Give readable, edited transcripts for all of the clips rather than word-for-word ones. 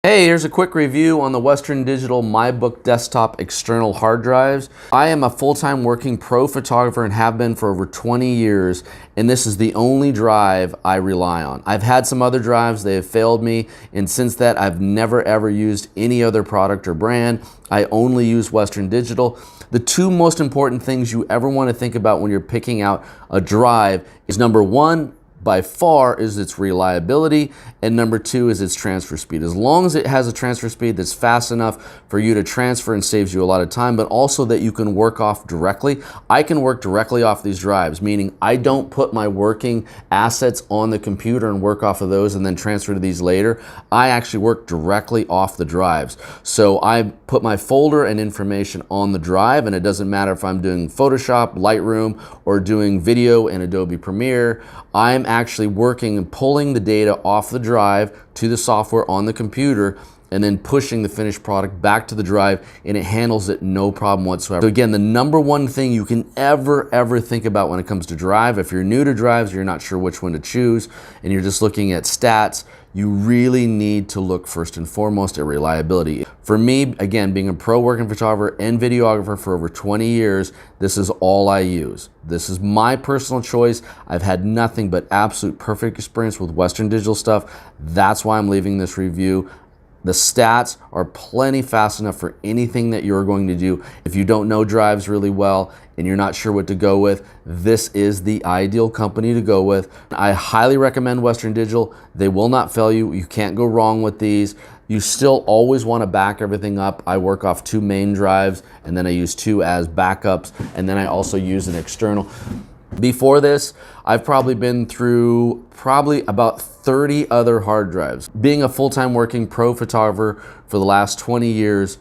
Hey, here's a quick review on the Western Digital MyBook Desktop external hard drives. I am a full-time working pro photographer and have been for over 20 years, and this is the only drive I rely on. I've had some other drives, they have failed me, and since that I've never ever used any other product or brand. I only use Western Digital. The two most important things you ever want to think about when you're picking out a drive is number one, by far, is its reliability, and number two is its transfer speed. As long as it has a transfer speed that's fast enough for you to transfer and saves you a lot of time, but also that you can work off directly. I can work directly off these drives, meaning I don't put my working assets on the computer and work off of those and then transfer to these later. I actually work directly off the drives. So I put my folder and information on the drive, and it doesn't matter if I'm doing Photoshop, Lightroom, or doing video in Adobe Premiere. I'm actually working and pulling the data off the drive to the software on the computer and then pushing the finished product back to the drive, and it handles it no problem whatsoever. So again, the number one thing you can ever think about when it comes to drive, if you're new to drives, you're not sure which one to choose, and you're just looking at stats, you really need to look first and foremost at reliability. For me, again, being a pro working photographer and videographer for over 20 years, this is all I use. This is my personal choice. I've had nothing but absolute perfect experience with Western Digital stuff. That's why I'm leaving this review. The stats are plenty fast enough for anything that you're going to do. If you don't know drives really well and you're not sure what to go with, this is the ideal company to go with. I highly recommend Western Digital. They will not fail you. You can't go wrong with these. You still always want to back everything up. I work off two main drives, and then I use two as backups, and then I also use an external. Before this, I've probably been through about 30 other hard drives. Being a full-time working pro photographer for the last 20 years,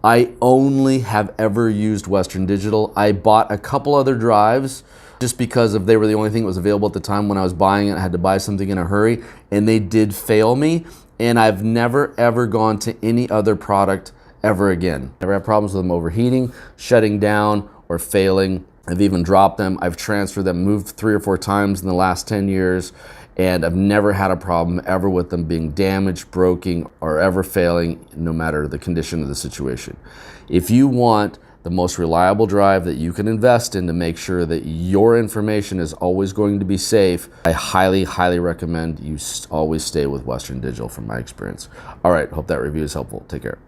I only have ever used Western Digital. I bought a couple other drives just because they were the only thing that was available at the time when I was buying it. I had to buy something in a hurry, and they did fail me, and I've never ever gone to any other product ever again. Never had problems with them overheating, shutting down, or failing. I've even dropped them. I've transferred them, moved 3 or 4 times in the last 10 years, and I've never had a problem ever with them being damaged, broken, or ever failing, no matter the condition of the situation. If you want the most reliable drive that you can invest in to make sure that your information is always going to be safe, I highly recommend you always stay with Western Digital from my experience. All right, hope that review is helpful. Take care.